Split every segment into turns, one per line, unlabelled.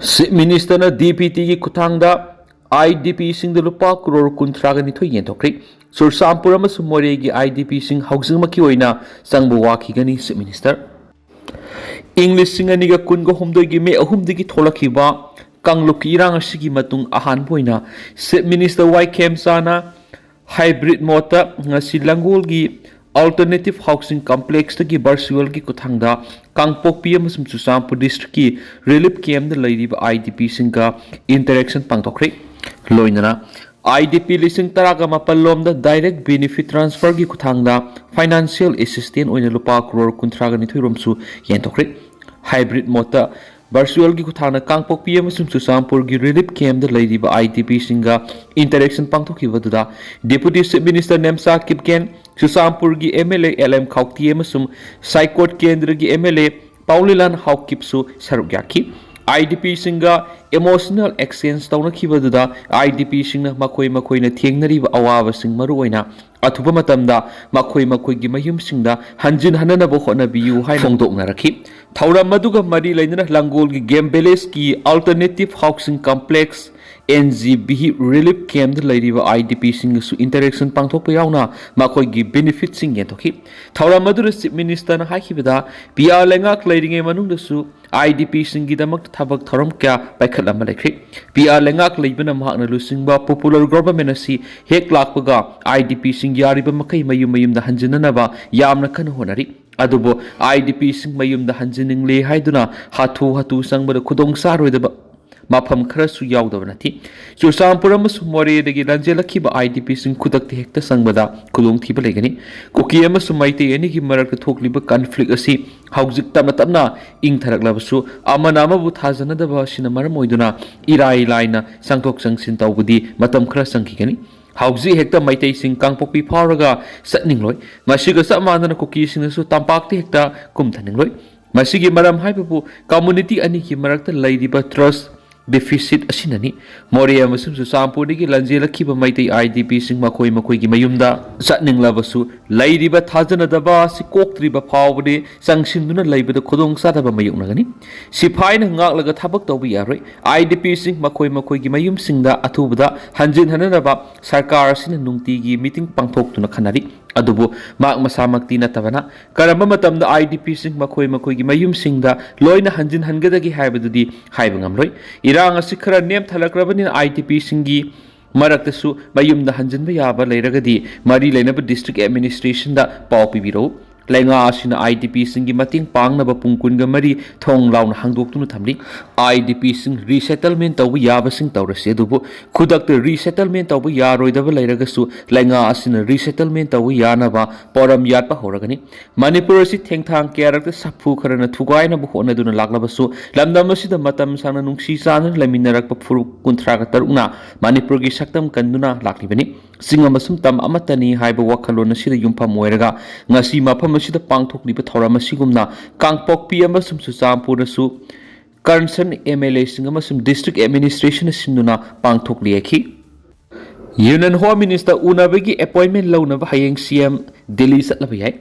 Minister DPT ki kuthangda IDP sing the lupa crore kuntraga nitho yentokri sur sampura masumore gi IDP sing housing maki oina sangbu waki gani Minister English sing aniga kungo humdo gi me ahumdi gi tholaki ba kangluki irang asigi matung ahan boina Minister YKM sana hybrid mota ngasi langol gi Alternative Housing Complex ki virtual ki kuthangda kangpok PM sum Susampur district ki relief camp the lady IDP singa interaction pangtokri loinana IDP lising taraga mapalom da direct benefit transfer ki kuthangda financial assistance oina lupa crore kuntraga ni thoirom su yentokri hybrid mota virtual ki kuthana kangpok PM sum Susampur ki relief camp the lady IDP singa interaction pangtokhi waduda Deputy Chief Minister Nemsa Kipken Susampur gi MLA LM Khawti amasum Saikot Kendra gi MLA Paulilan Hawkipsu Sarugyaki IDP singa emotional exchange tawna khibaduda IDP singna makoi na thengnariba awawa sing maruoina athuba matamda makoi gi mayum singda hanjin hanana bo khona biu hai fongdokna rakhi thauram maduga mari lainana langol gi game village ki alternative housing complex NGB relief camp the lady IDP sing su interaction pangthok yauna makoi gi benefit sing yentokhi thauram madu Chief Minister na haikibada PR lengak leidinge manung da su IDP sing gi damak thabak thoram kya paikhala malekhi PR lengak leibana mahakna lusingba popular government asi hek lakpaga IDP sing yariba makai mayum da hanjinana ba yamna kan honari adubo IDP sing mayum da hanjining le haiduna hatu sangbada khudong saroidaba Mafam Karasu Yaudavanati. Susampura Sumore de Gilanjelaki by IDP sing Kudak the Hector Sangbada, Khudong Tibalegani, Kokiyama Sumaiti, any Maraka Tokliba conflict a sea, Hauzik Tamatana, Ing Taraklabasu, Amanama would has another version of Maramoiduna, Irai Lina, Sankok Sang Sinta Wudi, Matam Krasankigani. Hauzi Hector Maite sing Kangpopi Paraga, Satningloy, Mashiga Samana cookies in the Sutampakti Hector, Kumtaningloy. Masigi Maram Hypepu, community Aniki Marakta Lady but trust. Deficit asinani Moria masum Susampur gi lanjela kiba maitei IDP sing makoi gi mayumda satning labasu laidiba thajana daba si koktriba phawbde sangsimduna laibada khudong sadaba mayukna gani siphai na ngak laga thabak tawbi yaroi IDP sing makoi gi mayum singda athubada hanjin hananaba sarkar sina nungti gi meeting pangthok tuna khanari adubu mak masamakti na tabana karamba matamda IDP sing makoi gi mayum singda loina hanjin hangada gi haibadudi haibangam loi irang asikhara nem thalakrabani IDP singi maraktasu mayumda hanjinba yaba leiragadi mari leinaba district administration da paw pibiro lenga asina IDP singi mating pangnaba pungkunga mari thong launa hangdoktunu thamli IDP sing resettlement taw yaba sing tawrase dubu khudak te resettlement taw yaroidaba leiragasu lenga asina resettlement taw yanaba poram yatpa horagani Manipur si thengthang kyarak te saphu kharana thugaina bu hona duna laglabasu lamdam asida matam sana nungsi sana laminarak pa phuru kunthraga taruna Manipur gi saktam kanduna laklibani singa masum tam amatani haiba wakhalona sida yumpham moiraga ngasi mafam masida pangthokliba thorama sigumna kangpok PM sum Susampur su concern MLA singa masum district administration sinuna pangthokliaki Union Home Minister unabagi appointment launaba hayeng CM Delhi satlaba yai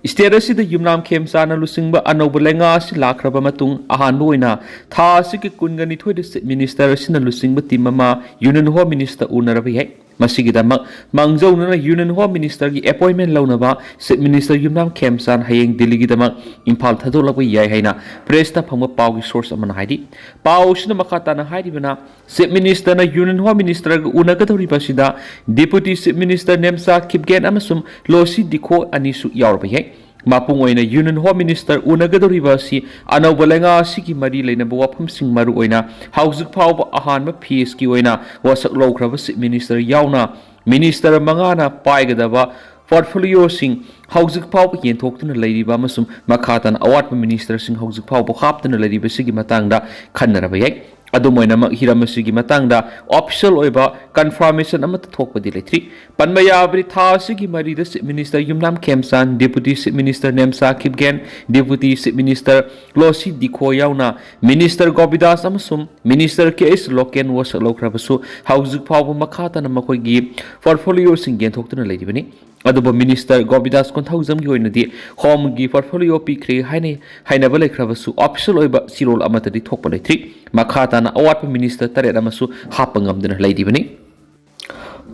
Status the Yumnam came sana lusingba anobalenga si lakraba matung ahan boina tha siki kungani thoi the minister sina lusingba timama Union Home Minister unaraba yai Masigidamak Mangzona Union Home Minister gi appointment launaba Chief Minister Yumnam Kemsan hayeng Delhi gidamak Impal thadolaba yai haina press ta phangba pawgi source amana haidi paw sina makata na haidi bana Chief Minister na Union Home Minister ga unagadori basida Deputy Chief Minister Nemsa Kipgen amasum Losi Dikho anisu yarba yai Mapung oina Union Home Minister unagadori basi anawbalenga sigi mari leinaba wafam sing maru oina hauzik phawba ahanba phs ki oina wasak lawkraba Chief Minister yauna Minister mangana paigadaba portfolio sing hauzik phawba yenthokhtuna leiriba amasum makhatan awatpa minister sing hauzik phawba khaptuna leiriba sigi matangda khannaraba yai adumoina mak hiramasigi matangda official oiba confirmation amata thokpadi letri panmaya abri tha sigi mari da Chief Minister Yumnam Kemsan Deputy Chief Minister Nemsa Kipgen Deputy Chief Minister Losi Dikho yauna Minister Gobidas amasum Minister KS Loken was lokrabasu hauzik phawba makhata na makhoi gi portfolio sing gen thoktuna leiribani अदुब minister Govindas Konthoujam की ओइनदि home की portfolio पीख्रे हाइनबा लेख्रबसु official ओइबा सिरोल अमतदि थोकपा लेथ्रि मखाताना अवाट मिनिस्टर तरेट अमसु हापंगमदना लैदिबनि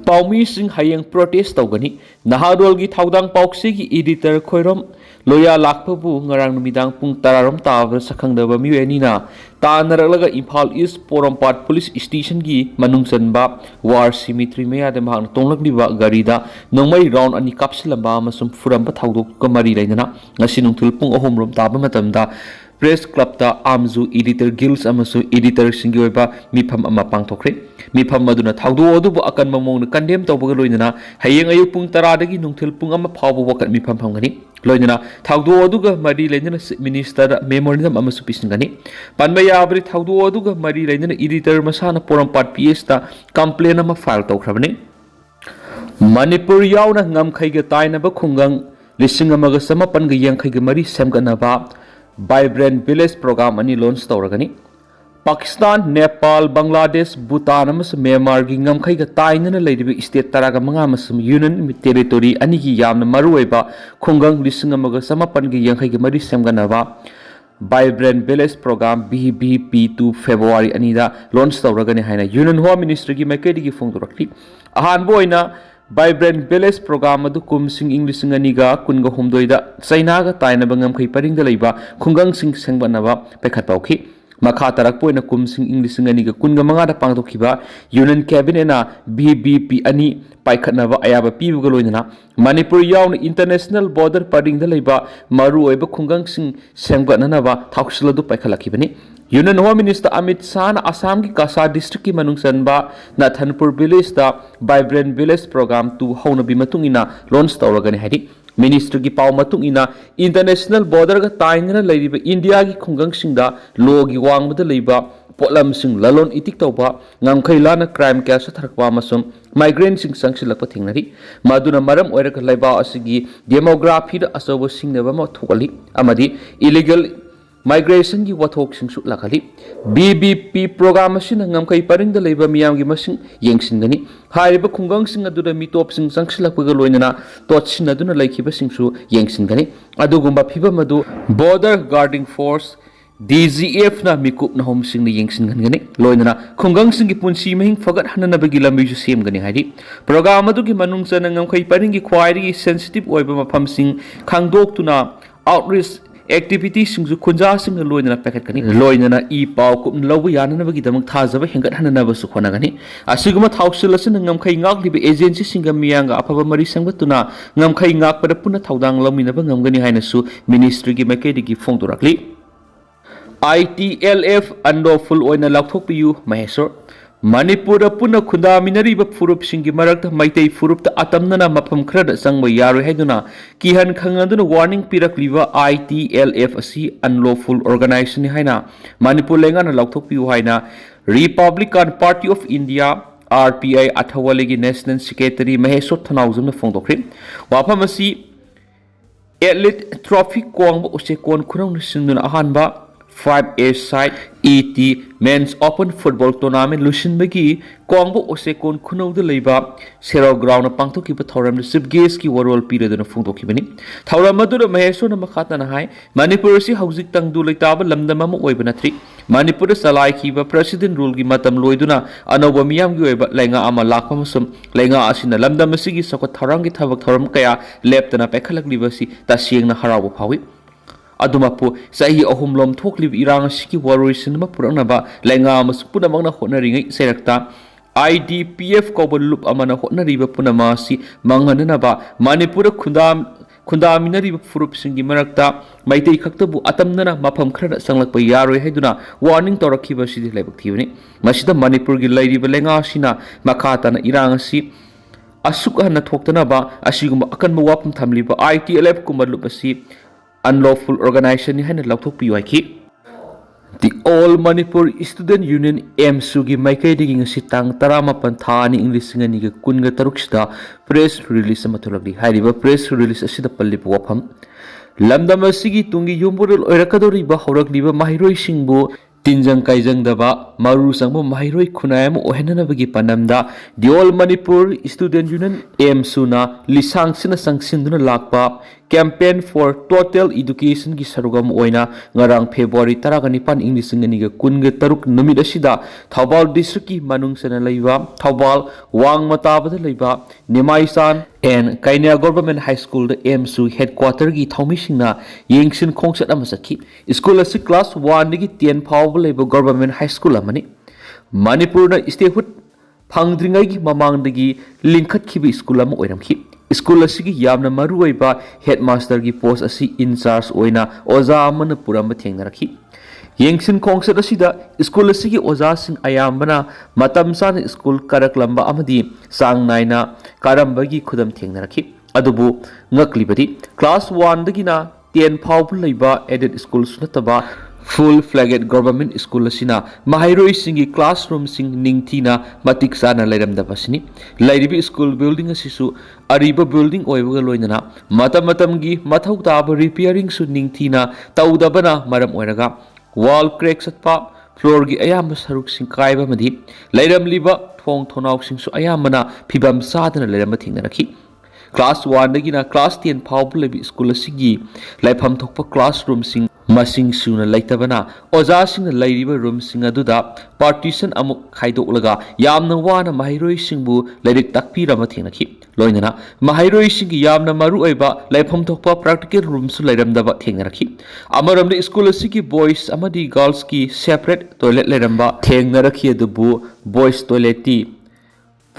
पाउमी सिंह हयेंग प्रोटेस्ट तौगनी नहारोल की थाउदांग पाउक्सी की एडिटर खोइरोम लोया लाखपबु ngarang numidang pung tararom tabar sakhangdaba miwenina tanaralaga Imphal East Porompat Police Station की manungsanba war cemetery meya de mahang tonglakliba garida nongmai round ani kapsilamba amasum furamba thaudok ka mari lainana ngasi nungthul pung ahom rom taba matamda Press Club ta Amzu Editor Guilds amasu Editor singi oiba mifam ama pangthokre mifam maduna thaudu odubu akan mamong condemn tawbaga loinana hayeng ayu pung tara dagi nungthil pung ama phawbu wakat mifam phamgani loinana thaudu oduga mari lainana minister memorandum amasu pisingani panbaya abri thaudu oduga mari lainana editor masana Porompat PS ta complaint ama file tawkhrabani Manipur yauna ngamkhaiga tainaba khungang lising amaga samapan ga yangkhaiga mari semganaba Vibrant Village Program ani launch tawragani Pakistan, Nepal, Bangladesh, Bhutan amas Myanmar gi ngamkhai ga tainana leiribi state taraga manga masum union territory ani gi yamna maruoiba khungang lising amaga samapan gi yangkhai gi mari semganaba Vibrant Village Program BVP2 February ani da launch tawragani haina Union Home Ministry gi maikedi gi phongdorakli ahan boina Vibrant Village Program adu kumsing English nganiga kunga humdoida China ga taina bangam khai paringda leiba khungang sing sengbanaba pekhat pauki makha tarak poina kumsing English nganiga kunga manga da pangdokhiba Union Cabinet na BBP ani paikhatnaba ayaba pibuga loinana Manipur yawn international border paringda leiba maru oiba khungang sing sengbanaba thauxiladu paikhalakibani Union Home Minister Amit Shah Assam ki Kasa district ki manungsanba Nathanpur village da Vibrant Village Program tu hauna bi matungina launch tawragani hari Minister ki paw matungina international border ga tainna leiriba India ki khungang singda law gi wangbada leiba potlam sing lalon itik tawba ngamkhailana crime case tharakwa masum migrant sing sangsilakpa thingnari maduna maram oiraka leiba asigi demography da asobo singneba ma thokali amadi illegal Migration की wathok sing sut lakali BBP program asina ngamkai paringda leiba miyam gi masing yengsingani haiba khungang sing aduda mitop sing sangsilakpaga loinana totsin aduna laikhiba singsu yengsingani adugumba phiba madu border guarding force DGF na mikup na hom sing ni yengsingani loinana khungang sing gi punsi mahing fagat hanana bagi lambi ju semgani haidi program adu gi manung sana ngamkai paringi khwairi sensitive oiba mafam sing khangdok tuna outreach activity singju khunja sing loinana packet kani loinana e paw kup lobu yanana bagi damang thajaba hengat hanana basu khonagani asiguma thausilasin ngamkhai ngak libe agency singam miyanga afaba mari sangbatuna ngamkhai ngak pada puna thaudang lamina ba ngamgani haina su ministry gi makedi gi phongdorakli ITLF unlawful oina lakthokpiyu mahesor Manipur puna khundaminari ba furup singi marakta Meetei furup ta atamnana mafam khrada sangba yaro haiduna kihan khangaduna warning pirakliba ITLF asi unlawful organization haina Manipur lengana laukthokpiu haina Republican Party of India RPI athawalegi National Secretary Mahesor Thanaujum na phongdokre wafam asi athlete trophy kwangba usekon khurang singduna ahanba 5A side ET Men's Open Football Tournament Lucian Bagi Kongbo Osekon Kuno de Leba Sero Ground Pangtoki Thoram the Sibgaze ki World period of Fundoki Bini Tauramadu Maheso Makatana High Manipursi Housing Tang du Litaba Lamdamama Webanatri Manipur Salai Kiba President Rule Gimatam Loiduna Anobamiam Gueba Lenga Ama Lakwamusum Lenga Asina Lamdamasigi Soko Tarangi Tavak Thoram Kaya Leptana Pekalak Livasi Tasiang na Harabu Pawi Adumapu sahi ahum lom thoklib irang siki waroisin ma puranaba lenga mas punamang na honari ngai serakta IDPs ko lup amana honari ba punama si manganana ba Manipur khundaminari ba furup singi marakta Meetei khaktabu atamnana mafam khara sanglakpa yaroi haiduna warning torakhiba si lebak thiuni masida Manipur gi lairiba lenga sina makata na irang si asuk na thoktana ba asiguma akan ma wapam thamliba ITLF kumalup asi unlawful organization ni hana lauthok pi waiki the All Manipur Student Union MSU gi maikai digi ngasi tang tarama pantha ni English ngani ga kunga taruksida press release matulagdi hariba press release asida palli wafam lamdam asigi tungi yumburul oirakadori ba horak liba mahiroi singbu Tinjang kaijang daba maru sangbo mahiroi khunayam ohenanabagi panamda the all Manipur Student Union aim suna lisang sina sangsinduna lakpa campaign for total education gi sarugam oina ngarang February 19 English kunga taruk numit asida Thobal district ki manung sana leiba Thobal wang matabada leiba Nimaisan and Kainia Government High School the AMSU headquarter gi thaumisingna yengsin khongsat amasaki school asi class 1 gi 10 phawba leiba Government High School amani Manipur na statehood phangdringai gi mamangdagi linkhat khibi school am oiramki school asigi yamna maruoiba headmaster gi post asi in charge oina oza amana puramba thengnarakhi yengsin khongsat asida school asigi oza sing ayambana matam sana school karaklamba amadi sang naina karambagi khudam thengnarakhi adubu ngaklibadi class 1 dagina 10 phawbu leiba aided school sunataba full flagged government school asina mahairoi singi classroom sing ningthina matik sana lairamdabasini lairibi school building asisu ariba building oibaga loinana matam gi mathau taba repairing su ningthina taudabana maram oiraga wall cracks atpa floor gi ayam saruk sing kaiba madi lairamliba thong thonaw sing su ayamana phibam sadana lairam thingnarakhi class 1 dagina class 10 phawbu lebi school asigi laifam thokpa classroom sing masing suna laitabana oja sing lairiba room sing aduda partition amuk khaidolaga yamna wana mahairoi singbu lairik takpirama thenakhi loinana mahairoi singi yamna maru oiba laifam thokpa practical room su lairamdaba thengnarakhi amaramde school asigi boys amadi girls ki separate toilet lairamba thengnarakhi adubu boys toilet ti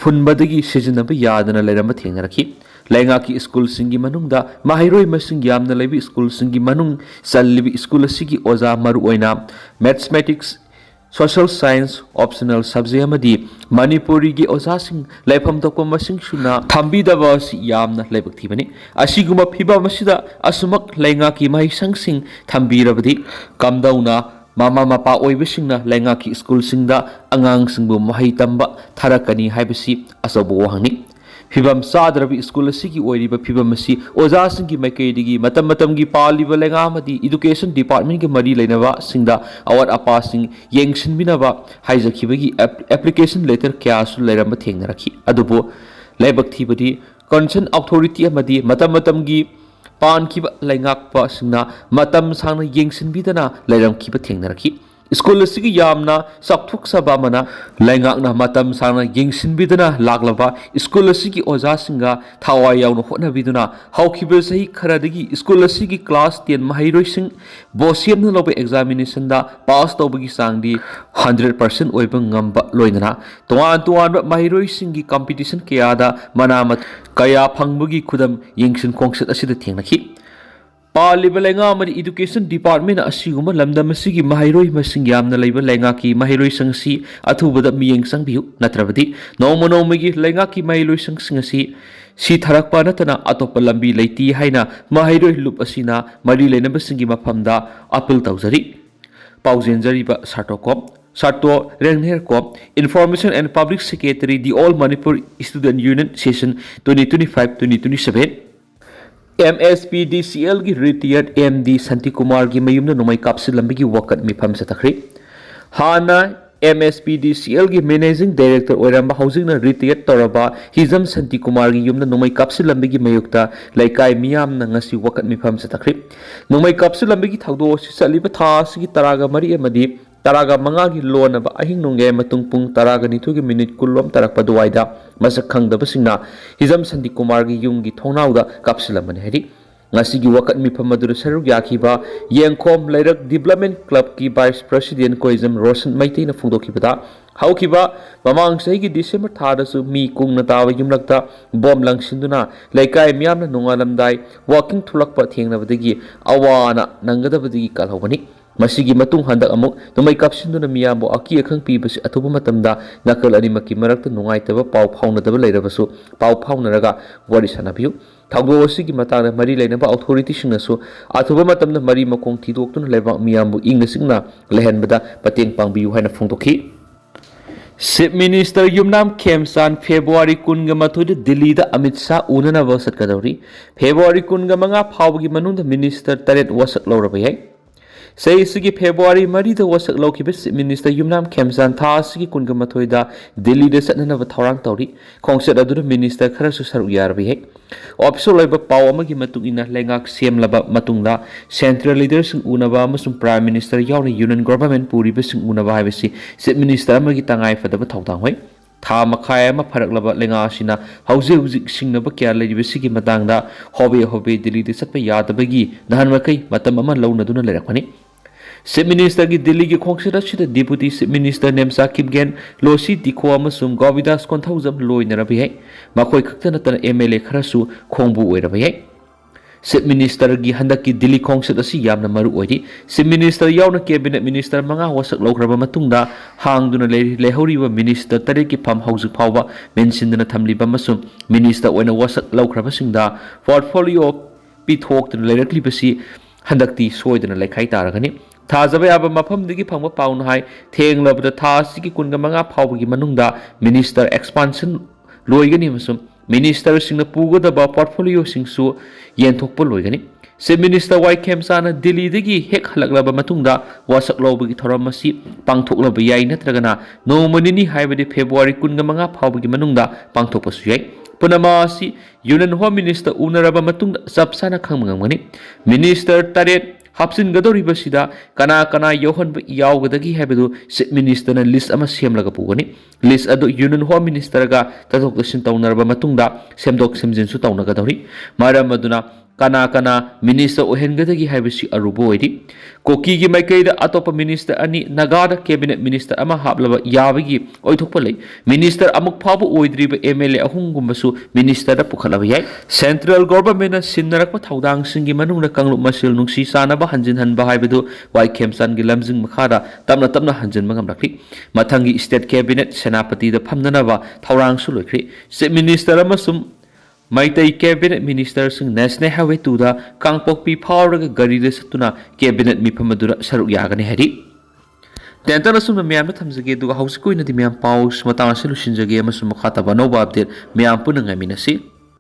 funbadagi sijinaba yadana lairamba thengnarakhi Lainga ki school singi manungda mahiroi masing yamna lebi school singi manung sallibi school sigi oza maru oina mathematics social science optional subject amadi Manipuri gi oza sing laifam tokpa masing suna thambi daba si yamna laibak thibani asiguma phiba masida asumak lainga ki mahisang sing thambi rabadi kamdauna mama mapa oibisingna lainga ki school singda angang singbu mahai tamba tharakani haibasi asabu wahangni Fibam Sadrabi School Siki Oiriba Fibamasi, Oza Singi Makaidigi, Matamatamgi Pali Valengamadi, Education Department Mari Lenava, Singda, Awat Apasing, Yangshin Binava, Haizakibagi application letter Kiasu Lerama Tengaraki, Adubo, Labak Tibadi, Concerned Authority Amadi, Matamatamgi, Pan Kiba Langak Pasina, Matam Sana Yangshin Bidana, Leram Kiba Tengaraki. School asigi yamna sakthuk sabamana laingakna matam sana yengsin bidana laglaba school asigi oja singa thawai yauna hotna biduna hawkibe sahi kharadagi school asigi class 10 mahairoi sing bosiam na lobe examination da pass tobagi sangdi 100% oiba ngamba loinana tuan mahairoi singi competition kaya da manamat kaya phangbugi khudam yengsin khongset asida thengnakhi Paliba lenga mani education department asiguma lamdam asigi mahairoi masing yamna leiba lenga ki mahairoi sangsi athubada miyeng sangbiu natrabadi nomagi lenga ki mahairoi sangsi si tharakpa natana atopa lambi leiti haina mahairoi lup asina mari lenaba singi mafamda appeal tawjari paujenjari ba sartokom Sarto Rengnerko, Information and Public Secretary, the All Manipur Student Union Session 2025-2027. MSPDCL की retired MD Santi Kumar की मयूमना नुमाई कापसे लंबी की वक़्त में फम से तकरी हाना MSPDCL की managing director Oramba housing ना retired तोरबा Hijam संति कुमार की युमना नुमाई कापसे लंबी की मयुक्ता लाइकाई मियाम ना ngasi वक़्त में फम से तकरी नुमाई कापसे लंबी की थागदो सिसलीब थास की तरागा मरी मदी तरागा मंगा की लोन अब अहिंग नुंगे मतुंग पुंग तरागा निथु की मिनट कुल्लम तरक पदुवाइदा मसक खंगदब सिंगना हिजम संति कुमार की युम की थोनाउदा कापसिलमन हेरी ngasi gi wakat mi phamaduru saruk yakhiba yengkhom lairak development club ki vice president koizam Roshan Meitei na phungdokibada haukiba mamang sahi gi December thada su mi kungna tawa yumlakta bom langsinduna laikai miyamna nungalamdai walking thulakpa thengnabadagi awana nangadabadagi kalhobani masigi matung handak amuk tumai kapsinduna miyambo aki akhang pibasi athuba matamda nakal animaki marakta nungaitaba pau phaunadaba leirabasu pau phaunaraga wari sanabiu thagbo asigi matana mari leinaba authority singnasu athuba matamda mari makong thidoktuna leba miyambo ingna singna lehenbada pateng pangbiu haina phungdokhi Chief Minister Yumnam Khemsan February 19 Delhi da Amit Shah unana wasat kadawri February 19 phawgi manungda minister taret wasak lawraba yai Sayisigi February Marida was a local Minister Yumnam Kemsan Tasiki Kungamatoida, Delhi the Satanava Torang Tori, Concert Adu Minister Karasusar Yarbi. Opso Labor Power Magimatuna Lengak Siem Laba Matunda, Central Leaders in Unava Musum Prime Minister Yauni Union Government Puri Besing Unava Havisi, Sit Minister Magitangai for the Batangway. Tha Makaya Maparaklaba Lengashina, Hausi Singnaba Kia Lady Besiki Matanga, Hobby Delhi the Sapa Yadabagi, Nahanmaki, Matamama Lona Duna Lerakani. Sip Minister gi Delhi ki Khongsida Shida Deputy Sip Minister Nemsa Kimgen Losi Diko Amasum Govidas Kontauzam Loi Narabi Hai Makoi Kaktanatan MLA Kharasu Khongbu Oirabi Hai Sip Minister gi Handaki Delhi Khongsida Si Yamna Maru Oidi Sip Minister Yauna Cabinet Minister Manga Wasak Lokraba Matungda Hangduna Lehoriwa Minister Tariki Pam Hausu Pawa Mensindana Tamliba Masum Minister Oina Wasak Lokraba Singda Portfolio Pithok to Lerakli Basi Handakti Soidana Lekai Taragani Tazaba Yaba Mapam Digi Pama Pound High, Tang Love the Tasiki Kungamanga Pawgi Manunda, Minister Expansion Loiganism, Minister Singapore the portfolio Singsu, Yentopo Loigani. Se Minister White Kemsana Delhi Digi Hek Halaklaba Matunda, Wasak Lobi Toramasi, Pangtok Yai Natragana, no Manini Highway February Kungamanga Pawgi Manunda, Pangtopos. Punamasi, Union Home Minister Unaraba Matunda, Sapsana Kamangani, Minister Taret. Hapsin Gadori Basida, Kana Yohan Yawadagi Habidu, Sit Minister and List Amasiam Lagapugani, List Ado Union Home Minister Ga, Tatok the Sintaunarba Matunda, Semdok Simzin Sutauna Gadori, Mara Maduna, Kana Minister Ohengadagi Habisi Aruboidi, Koki Makai the Atopa Minister Ani Naga Cabinet Minister Ama Hablava Yavigi, Oitopole, Minister Amuk Pabu Oidriba MLA Ahungumbasu, Minister Pukalavai, Central Government Sinarakpa Taudang Singi Manuna Kanglu Masil Nungsi Sanaba Hanjin Han Bahabidu, White Kemsan Gilamzing Makada, Tamna Hanjin Magamaki, Matangi State Cabinet, Senapati the Pamdanava, Taurang Sulukri, State Minister Amasum. Meetei Cabinet Ministers National Highway to the Kangpokpi Power Gari Satuna Cabinet Mipamadura Saruk Yagani Hedi. Tentanasum the Miam Tamzagi to a house queen of the Miam Paus, Matan Solution Jagame Sumakata Banova update, Miam Punangaminasi.